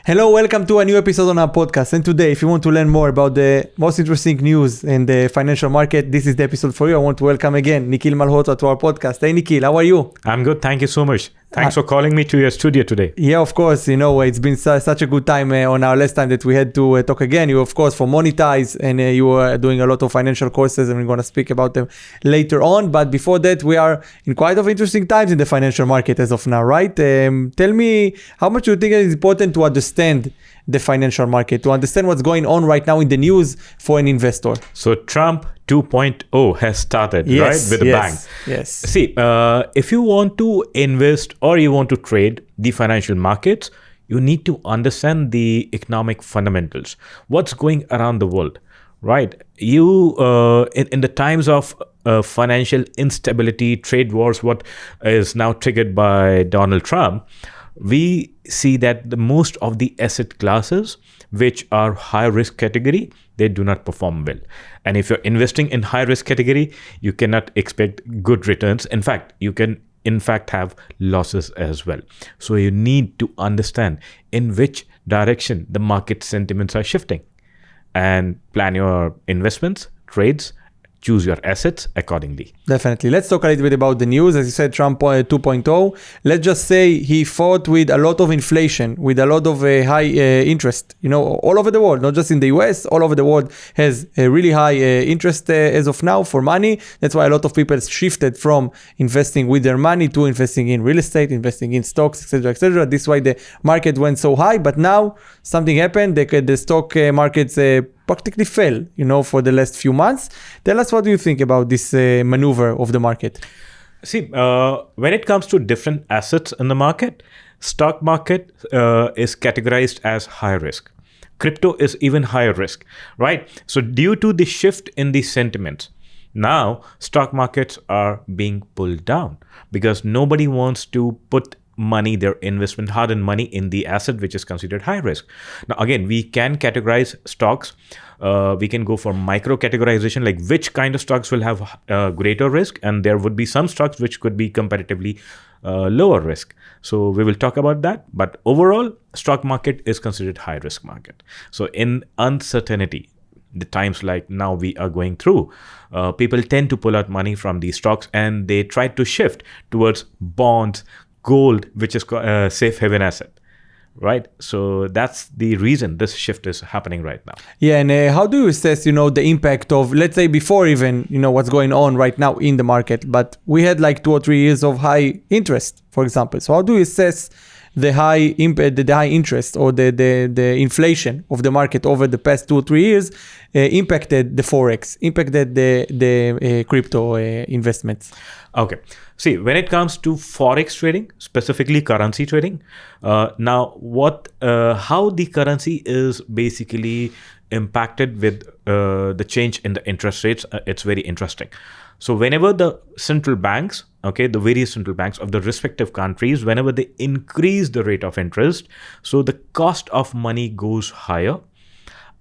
Hello, welcome to a new episode on our podcast. And today, if you want to learn more about the most interesting news in the financial market, this is the episode for you. I want to welcome again Nikhil Malhotra to our podcast. Hey, Nikhil, how are you? I'm good. Thank you so much. Thanks for calling me to your studio today. Yeah, of course. You know, it's been such a good time on our last time that we had to talk again. You, of course, for Moneytize, and you were doing a lot of financial courses, and we're going to speak about them later on. But before that, we are in quite of interesting times in the financial market as of now, right? Tell me, how much you think it is important to understand the financial market, to understand what's going on right now in the news for an investor? So Trump 2.0 has started, right? With a bang. Yes. See, if you want to invest or you want to trade the financial markets, you need to understand the economic fundamentals. What's going around the world, right? You, in the times of financial instability, trade wars, what is now triggered by Donald Trump, we see that the most of the asset classes which are high risk category, they do not perform well. And if you're investing in high risk category, you cannot expect good returns. In fact, you can have losses as well. So you need to understand in which direction the market sentiments are shifting and plan your investments, trades, choose your assets accordingly. Definitely. Let's talk a little bit about the news. As you said, Trump 2.0. Let's just say he fought with a lot of inflation, with a lot of high interest, all over the world, not just in the US, all over the world has a really high interest as of now for money. That's why a lot of people shifted from investing with their money to investing in real estate, investing in stocks, etc., etc. This is why the market went so high. But now something happened. The stock markets practically fell, for the last few months. Tell us, what do you think about this maneuver of the market? See, when it comes to different assets in the market, stock market is categorized as high risk. Crypto is even higher risk, right? So due to the shift in the sentiments, now stock markets are being pulled down because nobody wants to put money, their investment, hard-earned money in the asset which is considered high risk. Now, again, we can categorize stocks. We can go for micro categorization, like which kind of stocks will have greater risk, and there would be some stocks which could be comparatively lower risk. So we will talk about that. But overall, stock market is considered high risk market. So in uncertainty, the times like now we are going through, people tend to pull out money from these stocks and they try to shift towards bonds, gold, which is a safe haven asset, right? So that's the reason this shift is happening right now. Yeah, and how do you assess, the impact of, let's say, before even, what's going on right now in the market, but we had like 2 or 3 years of high interest, for example. So how do you assess the high interest or the inflation of the market over the past 2 or 3 years impacted the forex, impacted the crypto investments? Okay. See, when it comes to forex trading, specifically currency trading, now how the currency is basically impacted with the change in the interest rates, it's very interesting. So whenever the central banks, the various central banks of the respective countries, whenever they increase the rate of interest, so the cost of money goes higher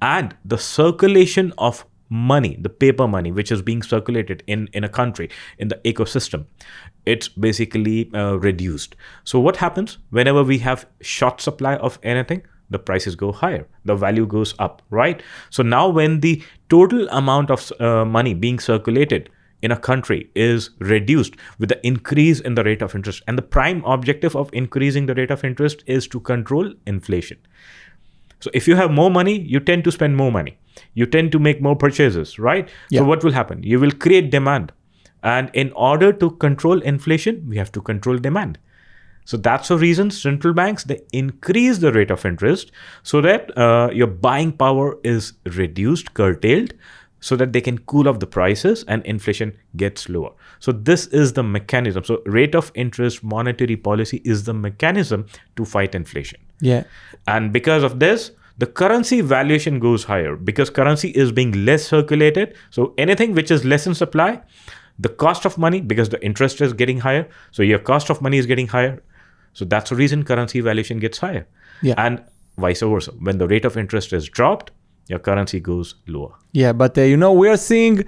and the circulation of money, the paper money, which is being circulated in a country, in the ecosystem, it's basically reduced. So what happens whenever we have short supply of anything? The prices go higher, the value goes up, right? So now when the total amount of money being circulated in a country is reduced with the increase in the rate of interest, and the prime objective of increasing the rate of interest is to control inflation. So if you have more money, you tend to spend more money. You tend to make more purchases, right? Yeah. So what will happen? You will create demand. And in order to control inflation, we have to control demand. So that's the reason central banks, they increase the rate of interest so that your buying power is reduced, curtailed, so that they can cool off the prices and inflation gets lower. So this is the mechanism. So rate of interest, monetary policy is the mechanism to fight inflation. Yeah. And because of this, the currency valuation goes higher because currency is being less circulated. So anything which is less in supply, the cost of money, because the interest is getting higher, so your cost of money is getting higher. So that's the reason currency valuation gets higher. Yeah. And vice versa. When the rate of interest is dropped, your currency goes lower. Yeah, but we are seeing,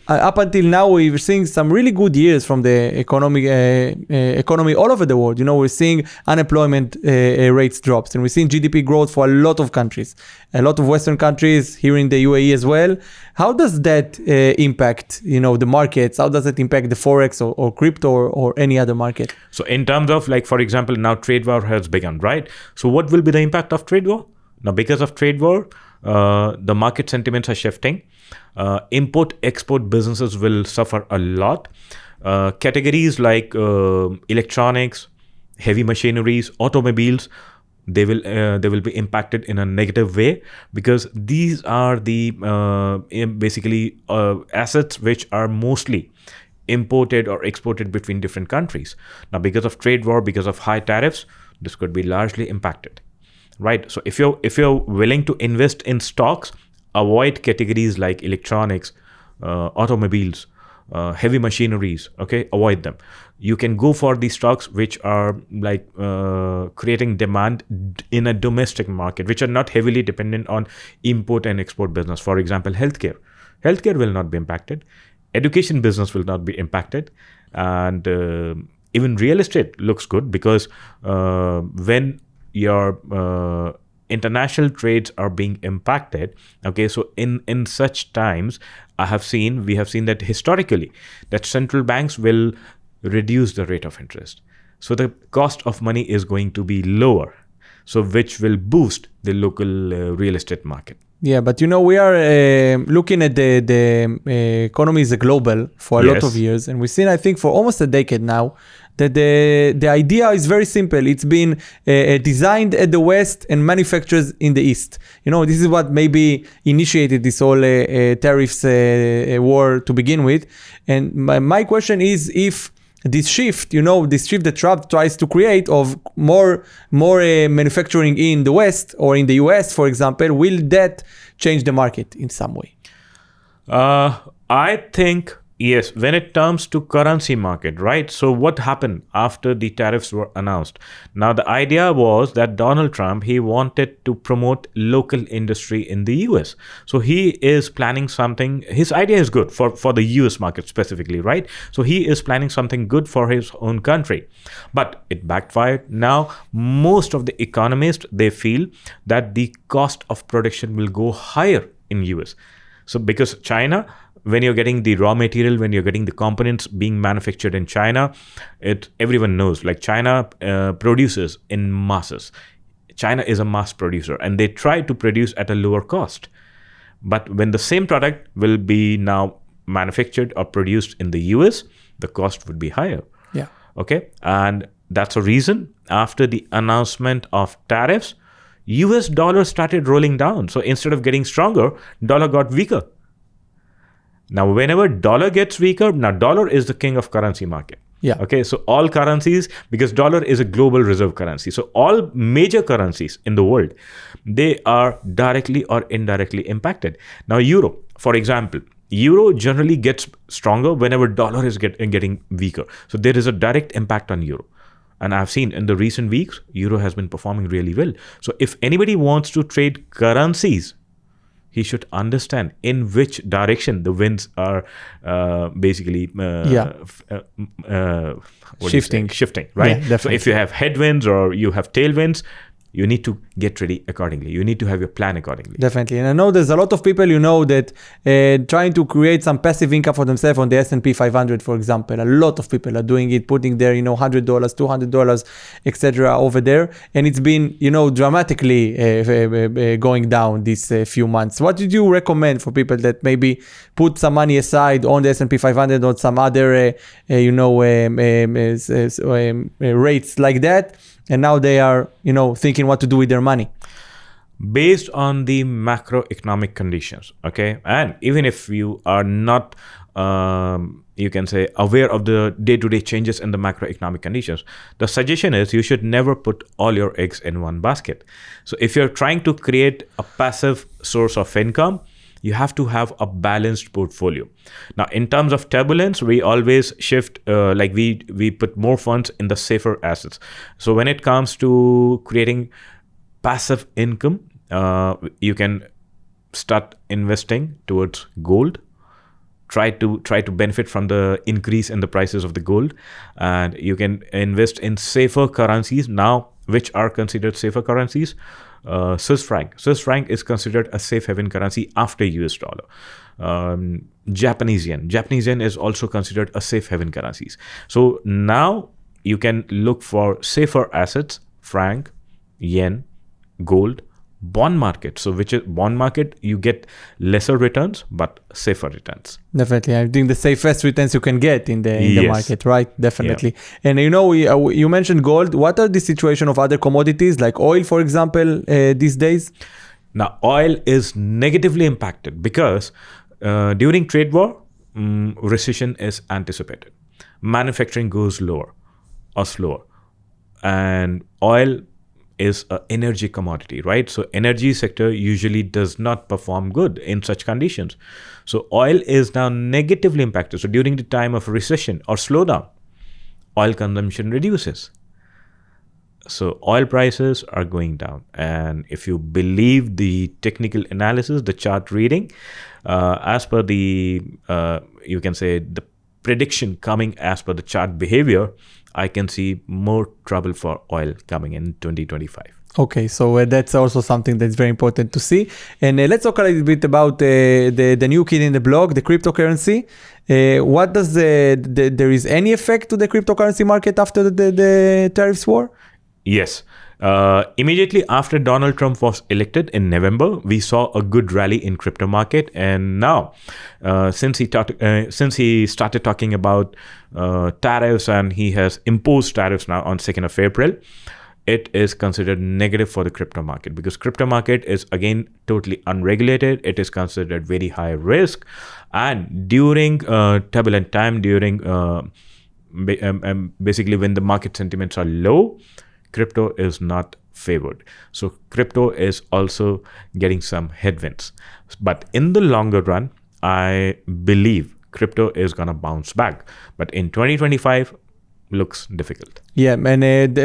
up until now, we're seeing some really good years from the economy all over the world. We're seeing unemployment rates drops, and we're seeing GDP growth for a lot of countries, a lot of Western countries, here in the UAE as well. How does that impact, the markets? How does it impact the forex or crypto or any other market? So in terms of, like, for example, now trade war has begun, right? So what will be the impact of trade war? Now, because of trade war, the market sentiments are shifting. Import-export businesses will suffer a lot. Categories like electronics, heavy machineries, automobiles, they will be impacted in a negative way, because these are the basically assets which are mostly imported or exported between different countries. Now, because of trade war, because of high tariffs, this could be largely impacted. Right. So if you're willing to invest in stocks, avoid categories like electronics, automobiles, heavy machineries. Okay, avoid them. You can go for the stocks which are like creating demand in a domestic market, which are not heavily dependent on import and export business. For example, healthcare. Healthcare will not be impacted. Education business will not be impacted, and even real estate looks good, because when your international trades are being impacted. Okay, so in such times, we have seen that historically, that central banks will reduce the rate of interest. So the cost of money is going to be lower, so which will boost the local real estate market. Yeah, but we are looking at the economy as a global for a lot of years, and we've seen, I think, for almost a decade now, that the idea is very simple. It's been designed at the West and manufactured in the East. This is what maybe initiated this whole tariffs war to begin with. And my question is, if this shift, that Trump tries to create of more manufacturing in the West or in the US, for example, will that change the market in some way? I think yes, when it comes to currency market, right? So what happened after the tariffs were announced? Now, the idea was that Donald Trump, he wanted to promote local industry in the US. So he is planning something. His idea is good for the US market specifically, right? So he is planning something good for his own country. But it backfired. Now, most of the economists, they feel that the cost of production will go higher in US. So because China, when you're getting the raw material, when you're getting the components being manufactured in China, everyone knows, like, China produces in masses. China is a mass producer, and they try to produce at a lower cost. But when the same product will be now manufactured or produced in the US, the cost would be higher. Yeah. Okay. And that's a reason, after the announcement of tariffs, US dollar started rolling down. So instead of getting stronger, dollar got weaker. Now, whenever dollar gets weaker, now dollar is the king of currency market. Yeah. Okay. So all currencies, because dollar is a global reserve currency. So all major currencies in the world, they are directly or indirectly impacted. Now, euro, for example, euro generally gets stronger whenever dollar is getting weaker. So there is a direct impact on euro. And I've seen in the recent weeks, euro has been performing really well. So if anybody wants to trade currencies, he should understand in which direction the winds are basically shifting, right? Yeah, so if you have headwinds or you have tailwinds, you need to get ready accordingly. You need to have your plan accordingly. Definitely. And I know there's a lot of people, that trying to create some passive income for themselves on the S&P 500, for example. A lot of people are doing it, putting their, $100, $200, etc. over there. And it's been, dramatically going down these few months. What did you recommend for people that maybe put some money aside on the S&P 500 or some other, rates like that? And now they are, thinking what to do with their money. Based on the macroeconomic conditions, okay? And even if you are not, you can say, aware of the day-to-day changes in the macroeconomic conditions, the suggestion is you should never put all your eggs in one basket. So if you're trying to create a passive source of income, you have to have a balanced portfolio. Now, in terms of turbulence, we always shift, we put more funds in the safer assets. So when it comes to creating passive income, you can start investing towards gold. Try to benefit from the increase in the prices of the gold, and you can invest in safer currencies now, which are considered safer currencies. Swiss franc is considered a safe haven currency after US dollar. Japanese yen is also considered a safe haven currencies. So now you can look for safer assets: franc, yen, gold, bond market. So which is bond market, you get lesser returns but safer returns. Definitely, I think the safest returns you can get in the market, right? Definitely. Yeah. And you mentioned gold. What are the situation of other commodities like oil, for example, these days? Now, oil is negatively impacted because during trade war, recession is anticipated. Manufacturing goes lower or slower, and oil is an energy commodity, right? So energy sector usually does not perform good in such conditions. So oil is now negatively impacted. So during the time of recession or slowdown, oil consumption reduces. So oil prices are going down. And if you believe the technical analysis, the chart reading, as per the, you can say the prediction coming as per the chart behavior, I can see more trouble for oil coming in 2025. Okay, so that's also something that's very important to see. And let's talk a little bit about the new kid in the block, the cryptocurrency. What does there is any effect to the cryptocurrency market after the tariffs war? Yes. Immediately after Donald Trump was elected in November, we saw a good rally in crypto market. And now, since he started talking about tariffs, and he has imposed tariffs now on 2nd of April, it is considered negative for the crypto market, because crypto market is again totally unregulated. It is considered very high risk, and during turbulent time, during basically when the market sentiments are low, crypto is not favored. So crypto is also getting some headwinds. But in the longer run, I believe crypto is going to bounce back. But in 2025, looks difficult. Yeah, and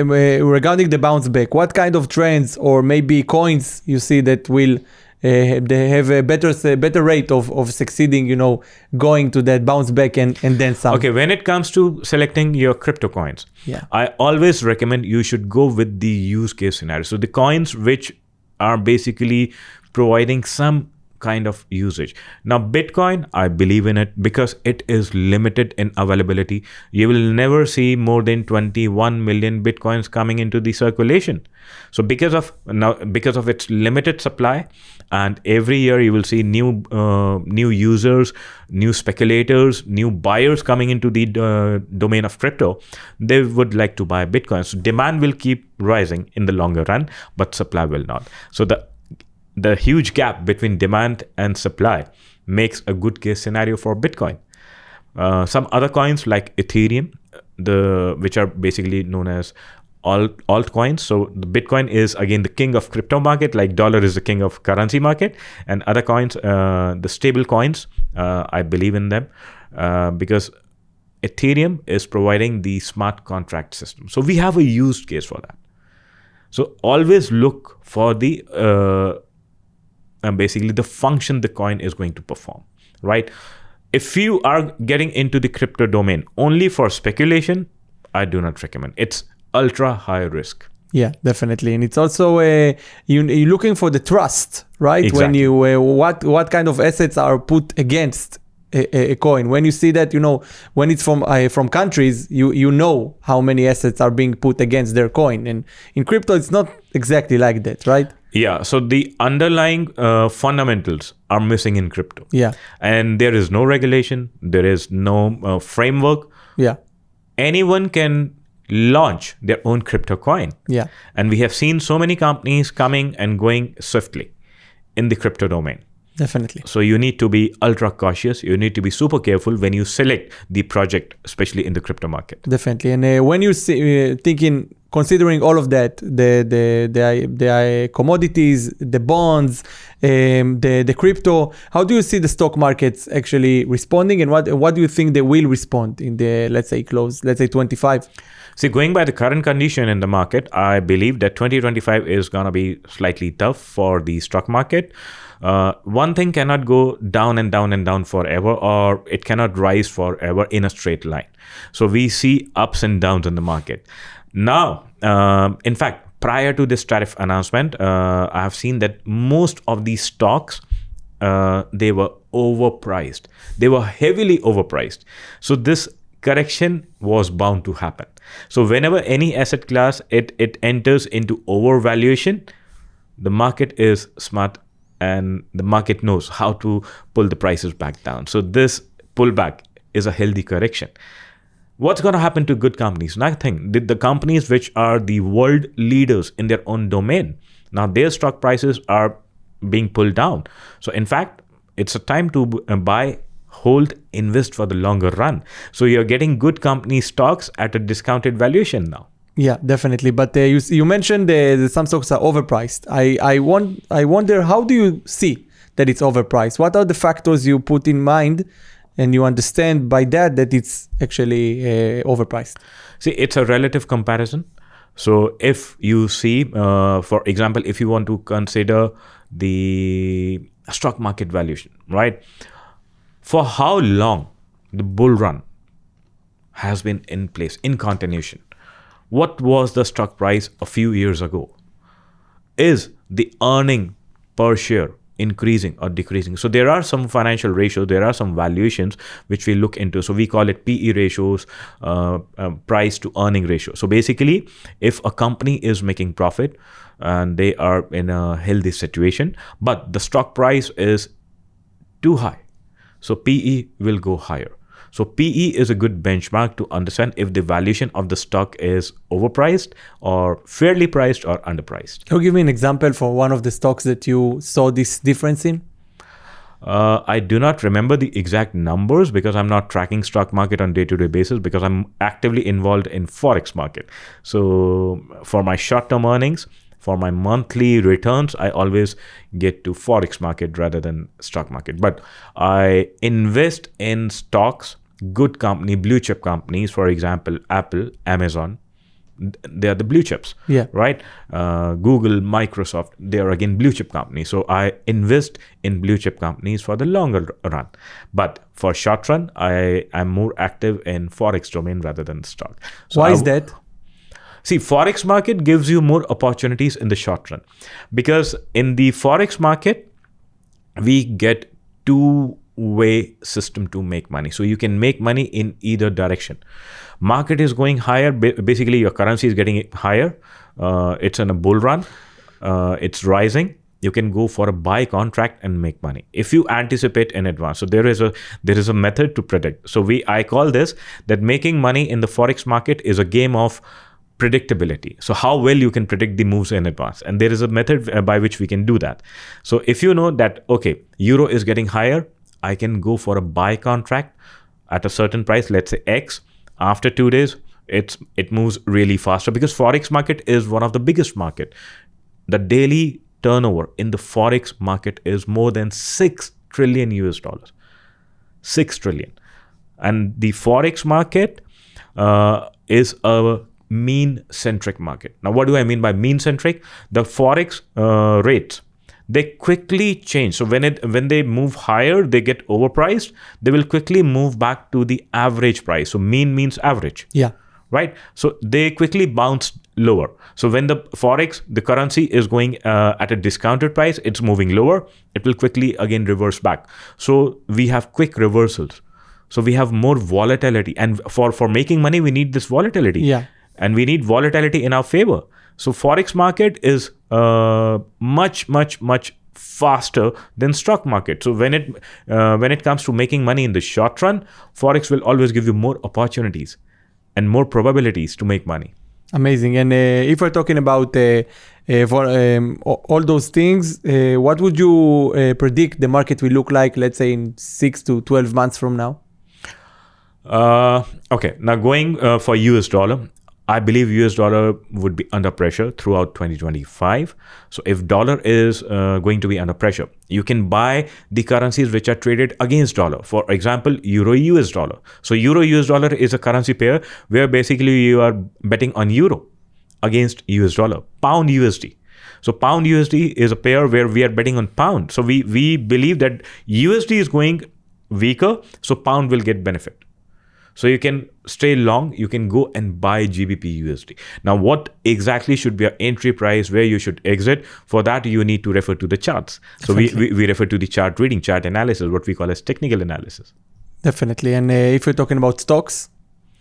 regarding the bounce back, what kind of trends or maybe coins you see that will they have a better rate of succeeding, going to that bounce back and then some? Okay, when it comes to selecting your crypto coins, I always recommend you should go with the use case scenario. So the coins which are basically providing some kind of usage. Now, Bitcoin, I believe in it because it is limited in availability. You will never see more than 21 million Bitcoins coming into the circulation. So because of its limited supply, and every year you will see new users, new speculators, new buyers coming into the domain of crypto, they would like to buy Bitcoin. So demand will keep rising in the longer run, but supply will not. So the huge gap between demand and supply makes a good case scenario for Bitcoin. Some other coins like Ethereum, which are basically known as altcoins. So the Bitcoin is again the king of crypto market, like dollar is the king of currency market, and other coins, the stable coins, I believe in them because Ethereum is providing the smart contract system. So we have a use case for that. So always look for the basically the function the coin is going to perform, right? If you are getting into the crypto domain only for speculation, I do not recommend. It's ultra high risk. Yeah, definitely. And it's also you're looking for the trust, right? Exactly. When you what kind of assets are put against a coin. When you see that, when it's from countries, you know how many assets are being put against their coin. And in crypto, it's not exactly like that, right? Yeah, so the underlying fundamentals are missing in crypto. Yeah. And there is no regulation. There is no framework. Yeah. Anyone can launch their own crypto coin. Yeah. And we have seen so many companies coming and going swiftly in the crypto domain. Definitely. So you need to be ultra cautious. You need to be super careful when you select the project, especially in the crypto market. Definitely. And when you see, thinking considering all of that, the commodities, the bonds, the crypto, how do you see the stock markets actually responding, and what do you think they will respond in the, let's say 25? See, going by the current condition in the market, I believe that 2025 is going to be slightly tough for the stock market. One thing cannot go down and down and down forever, or it cannot rise forever in a straight line. So we see ups and downs in the market. Now, in fact, prior to this tariff announcement, I have seen that most of these stocks, they were overpriced. They were heavily overpriced. So this correction was bound to happen. So whenever any asset class, it enters into overvaluation, the market is smart and the market knows how to pull the prices back down. So this pullback is a healthy correction. What's going to happen to good companies? Nothing. The companies which are the world leaders in their own domain, now their stock prices are being pulled down. So in fact, it's a time to buy, hold, invest for the longer run. So you're getting good company stocks at a discounted valuation now. Yeah, definitely. But you mentioned some stocks are overpriced. I wonder, how do you see that it's overpriced? What are the factors you put in mind and you understand by that it's actually overpriced? See, it's a relative comparison. So if you see, for example, if you want to consider the stock market valuation, right? For how long the bull run has been in place, in continuation? What was the stock price a few years ago? Is the earning per share increasing or decreasing? So there are some financial ratios, there are some valuations which we look into. So we call it PE ratios, price to earning ratio. So basically, if a company is making profit and they are in a healthy situation, but the stock price is too high, so PE will go higher. So PE is a good benchmark to understand if the valuation of the stock is overpriced or fairly priced or underpriced. Can you give me an example for one of the stocks that you saw this difference in? I do not remember the exact numbers because I'm not tracking stock market on day-to-day basis because I'm actively involved in forex market. So for my short-term earnings, for my monthly returns, I always get to forex market rather than stock market. But I invest in stocks, good company, blue chip companies, for example, Apple, Amazon. They are the blue chips, right? Google, Microsoft, they are again blue chip companies. So I invest in blue chip companies for the longer run. But for short run, I am more active in forex domain rather than stock. So why is that? See, forex market gives you more opportunities in the short run because in the forex market, we get two-way system to make money. So you can make money in either direction. Market is going higher. Basically, your currency is getting higher. It's in a bull run. It's rising. You can go for a buy contract and make money if you anticipate in advance. So there is a method to predict. So I call this that making money in the forex market is a game of predictability. So how well you can predict the moves in advance. And there is a method by which we can do that. So if you know that, okay, euro is getting higher, I can go for a buy contract at a certain price, let's say X. After 2 days, it moves really faster because forex market is one of the biggest market. The daily turnover in the forex market is more than $6 trillion US. 6 trillion. And the forex market is a mean-centric market. Now, what do I mean by mean-centric? The forex rates, they quickly change. So when they move higher, they get overpriced. They will quickly move back to the average price. So mean means average. Yeah. Right? So they quickly bounce lower. So when the forex, the currency is going at a discounted price, it's moving lower. It will quickly again reverse back. So we have quick reversals. So we have more volatility. And for making money, we need this volatility. Yeah. And we need volatility in our favor. So forex market is much, much, much faster than stock market. So when it comes to making money in the short run, forex will always give you more opportunities and more probabilities to make money. Amazing. And if we're talking about all those things, what would you predict the market will look like, let's say in 6 to 12 months from now? Okay. Now going for US dollar, I believe US dollar would be under pressure throughout 2025. So if dollar is going to be under pressure, you can buy the currencies which are traded against dollar. For example, Euro US dollar. So Euro US dollar is a currency pair where basically you are betting on Euro against US dollar. Pound USD. So pound USD is a pair where we are betting on pound. So we believe that USD is going weaker, so pound will get benefit. So you can stay long, you can go and buy GBP USD. Now, what exactly should be your entry price, where you should exit? For that, you need to refer to the charts. So we refer to the chart reading, chart analysis, what we call as technical analysis. Definitely. And if you're talking about stocks,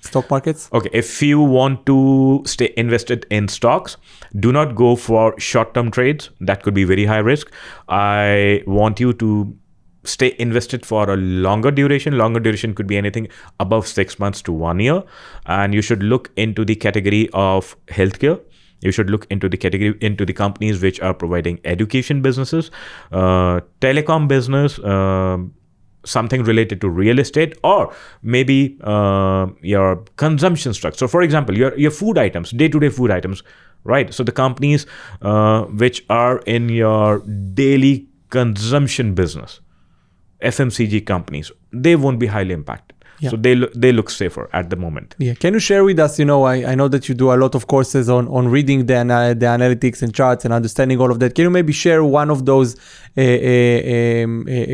stock markets? Okay, if you want to stay invested in stocks, do not go for short-term trades. That could be very high risk. I want you to stay invested for a longer duration. Longer duration could be anything above 6 months to 1 year. And you should look into the category of healthcare. You should look into the category, into the companies which are providing education businesses, telecom business, something related to real estate, or maybe your consumption structure. So for example, your food items, day-to-day food items, right? So the companies which are in your daily consumption business, FMCG companies, they won't be highly impacted. Yeah. So they look safer at the moment. Yeah. Can you share with us, I know that you do a lot of courses on reading the analytics and charts and understanding all of that. Can you maybe share one of those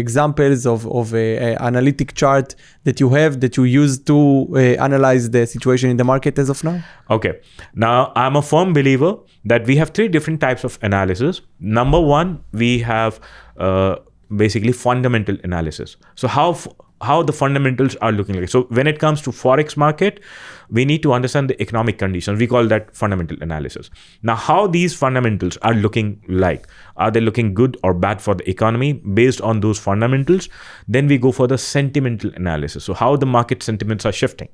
examples of a analytic chart that you have that you use to analyze the situation in the market as of now? Okay. Now, I'm a firm believer that we have 3 different types of analysis. Number 1, we have basically fundamental analysis. So how the fundamentals are looking like. So when it comes to forex market, we need to understand the economic conditions. We call that fundamental analysis. Now, how these fundamentals are looking like? Are they looking good or bad for the economy? Based on those fundamentals, then we go for the sentimental analysis. So how the market sentiments are shifting.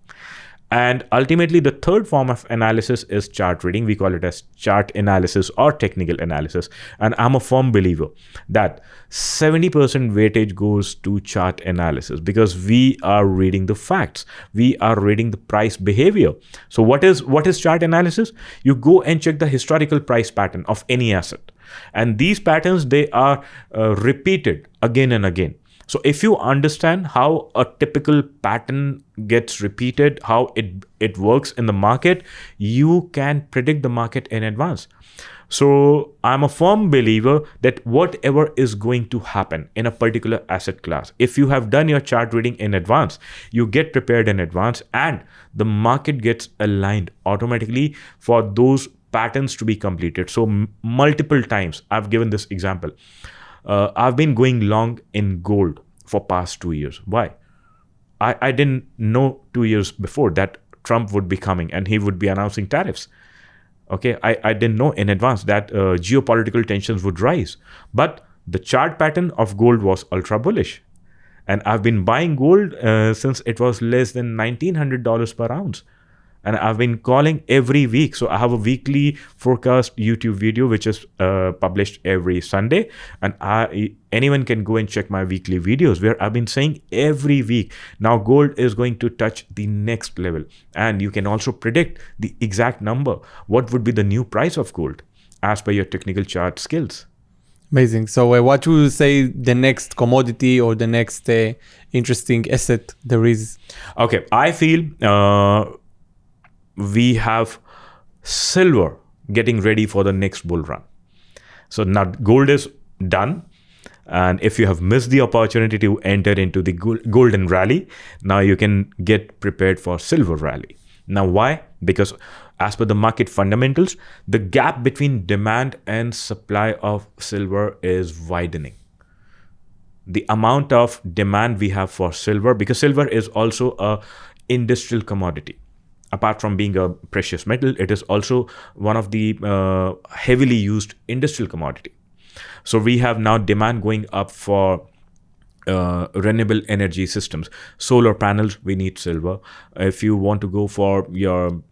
And ultimately, the third form of analysis is chart reading. We call it as chart analysis or technical analysis. And I'm a firm believer that 70% weightage goes to chart analysis because we are reading the facts. We are reading the price behavior. So what is chart analysis? You go and check the historical price pattern of any asset. And these patterns, they are repeated again and again. So if you understand how a typical pattern gets repeated, how it works in the market, you can predict the market in advance. So I'm a firm believer that whatever is going to happen in a particular asset class, if you have done your chart reading in advance, you get prepared in advance and the market gets aligned automatically for those patterns to be completed. So multiple times, I've given this example. I've been going long in gold for past 2 years. Why? I didn't know 2 years before that Trump would be coming and he would be announcing tariffs. Okay, I didn't know in advance that geopolitical tensions would rise. But the chart pattern of gold was ultra bullish. And I've been buying gold since it was less than $1,900 per ounce. And I've been calling every week. So I have a weekly forecast YouTube video, which is published every Sunday. And anyone can go and check my weekly videos where I've been saying every week, now gold is going to touch the next level. And you can also predict the exact number. What would be the new price of gold as per your technical chart skills? Amazing. So what would you say the next commodity or the next interesting asset there is? Okay, I feel we have silver getting ready for the next bull run. So now gold is done. And if you have missed the opportunity to enter into the golden rally, now you can get prepared for silver rally. Now, why? Because as per the market fundamentals, the gap between demand and supply of silver is widening. The amount of demand we have for silver, because silver is also a industrial commodity. Apart from being a precious metal, it is also one of the heavily used industrial commodity. So we have now demand going up for renewable energy systems. Solar panels, we need silver. If you want to go for your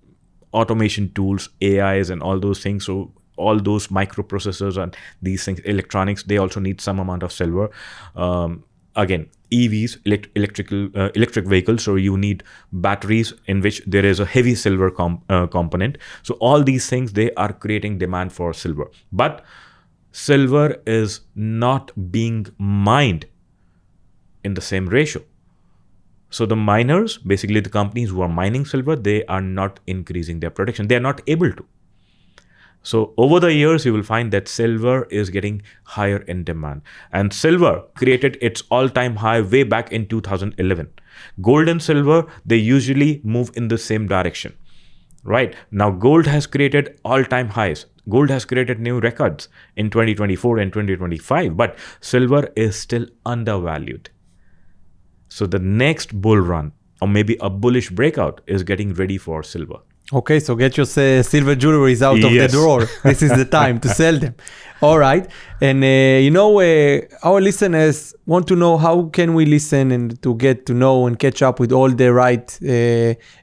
automation tools, AIs and all those things, so all those microprocessors and these things, electronics, they also need some amount of silver. again, EVs, electric vehicles, so you need batteries in which there is a heavy silver component. So all these things, they are creating demand for silver. But silver is not being mined in the same ratio. So the miners, basically the companies who are mining silver, they are not increasing their production. They are not able to. So over the years, you will find that silver is getting higher in demand. And silver created its all-time high way back in 2011. Gold and silver, they usually move in the same direction, right? Now, gold has created all-time highs. Gold has created new records in 2024 and 2025, but silver is still undervalued. So the next bull run, or maybe a bullish breakout, is getting ready for silver. Okay, so get your silver jewelries out of the drawer. This is the time to sell them. All right. And, our listeners want to know how can we listen and to get to know and catch up with all the right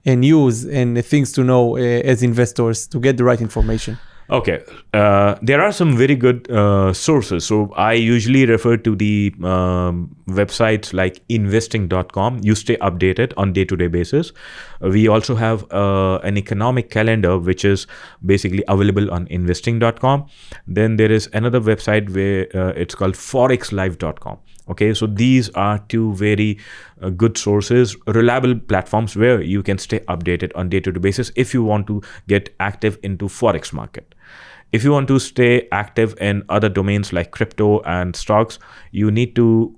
news and things to know as investors to get the right information. Okay, there are some very good sources. So I usually refer to the websites like investing.com. You stay updated on day-to-day basis. We also have an economic calendar, which is basically available on investing.com. Then there is another website where it's called forexlive.com. Okay, so these are two very good sources, reliable platforms where you can stay updated on day-to-day basis if you want to get active into forex market. If you want to stay active in other domains like crypto and stocks, you need to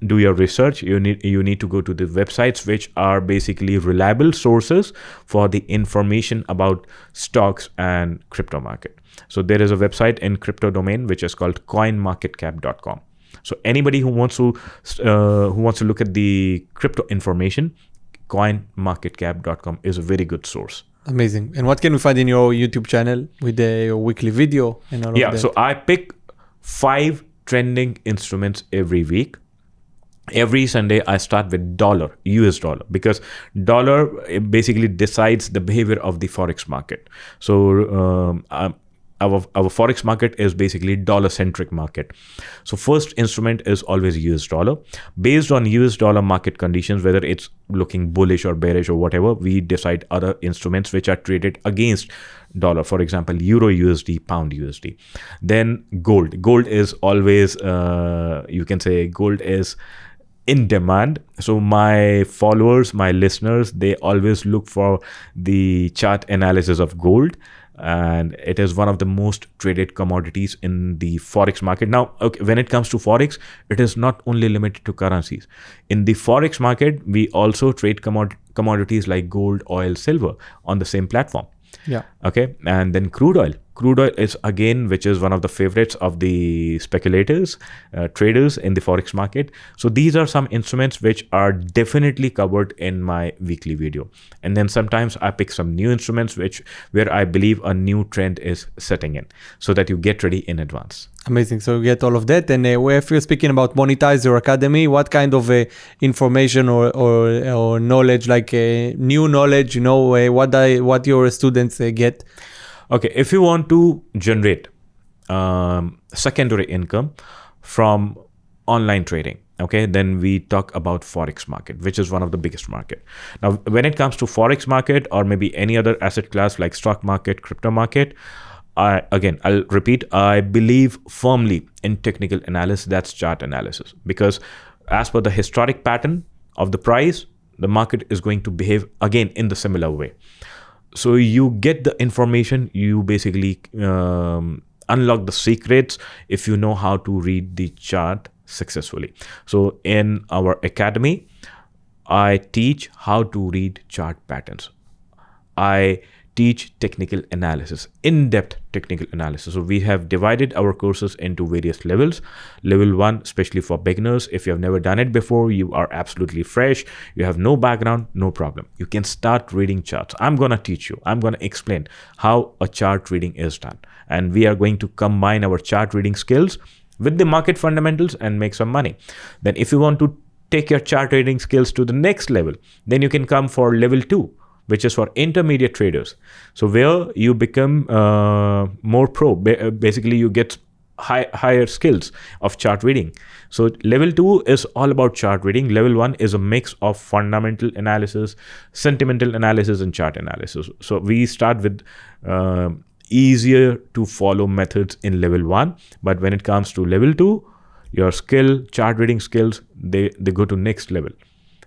do your research. You need to go to the websites which are basically reliable sources for the information about stocks and crypto market. So there is a website in crypto domain which is called coinmarketcap.com. So anybody who wants to look at the crypto information, coinmarketcap.com is a very good source. Amazing. And what can we find in your YouTube channel with your weekly video and all of that? Yeah, so I pick 5 trending instruments every week. Every Sunday, I start with US dollar, because dollar basically decides the behavior of the forex market. So our forex market is basically dollar-centric market. So first instrument is always US dollar. Based on US dollar market conditions, whether it's looking bullish or bearish or whatever, we decide other instruments which are traded against dollar. For example, Euro USD, Pound USD. Then gold. Gold is always, you can say gold is in demand. So my followers, my listeners, they always look for the chart analysis of gold. And it is one of the most traded commodities in the forex market. Now, okay, when it comes to forex, it is not only limited to currencies. In the forex market, we also trade commodities like gold, oil, silver on the same platform. Yeah. Okay. And then crude oil. Crude oil is again, which is one of the favorites of the speculators, traders in the forex market. So these are some instruments which are definitely covered in my weekly video. And then sometimes I pick some new instruments where I believe a new trend is setting in, so that you get ready in advance. Amazing. So you get all of that. And if you're speaking about Monetize your academy, what kind of information or knowledge, like new knowledge, what your students get? Okay, if you want to generate secondary income from online trading, okay, then we talk about forex market, which is one of the biggest market. Now, when it comes to forex market or maybe any other asset class like stock market, crypto market, I'll repeat, I believe firmly in technical analysis, that's chart analysis, because as per the historic pattern of the price, the market is going to behave again in the similar way. So you get the information, you basically unlock the secrets if you know how to read the chart successfully. So in our academy, I teach how to read chart patterns. I teach technical analysis, in-depth technical analysis. So we have divided our courses into various levels. Level 1, especially for beginners. If you have never done it before, you are absolutely fresh, you have no background, no problem. You can start reading charts. I'm going to teach you. I'm going to explain how a chart reading is done. And we are going to combine our chart reading skills with the market fundamentals and make some money. Then if you want to take your chart reading skills to the next level, then you can come for level 2, which is for intermediate traders. So where you become more pro. Basically, you get higher skills of chart reading. So level 2 is all about chart reading. Level 1 is a mix of fundamental analysis, sentimental analysis, and chart analysis. So we start with easier to follow methods in level 1, but when it comes to level 2, your chart reading skills, they go to next level.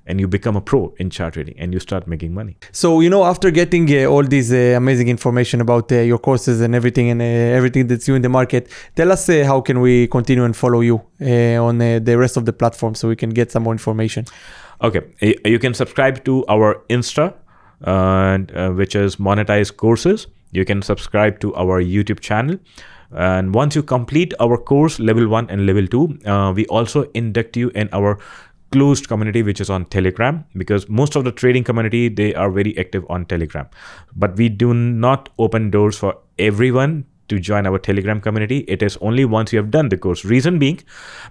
And you become a pro in chart reading and you start making money. So, after getting all this amazing information about your courses and everything everything that's new in the market, tell us how can we continue and follow you on the rest of the platform so we can get some more information. Okay, you can subscribe to our Insta, which is Monetize Courses. You can subscribe to our YouTube channel. And once you complete our course, level 1 and level 2, we also induct you in our closed community, which is on Telegram, because most of the trading community, they are very active on Telegram. But we do not open doors for everyone to join our Telegram community. It is only once you have done the course. Reason being,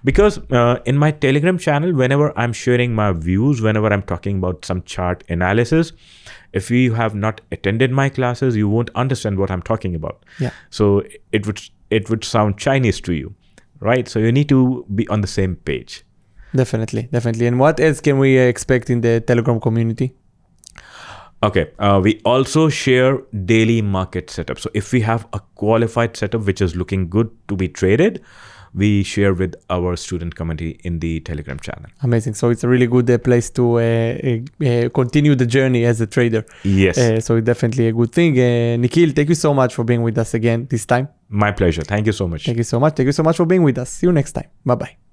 because in my Telegram channel, whenever I'm sharing my views, whenever I'm talking about some chart analysis, if you have not attended my classes, you won't understand what I'm talking about. Yeah. So it would sound Chinese to you, right? So you need to be on the same page. Definitely. And what else can we expect in the Telegram community? Okay, we also share daily market setup. So if we have a qualified setup which is looking good to be traded, we share with our student community in the Telegram channel. Amazing. So it's a really good place to continue the journey as a trader. Yes. So it's definitely a good thing. Nikhil, thank you so much for being with us again this time. My pleasure. Thank you so much. Thank you so much. Thank you so much for being with us. See you next time. Bye-bye.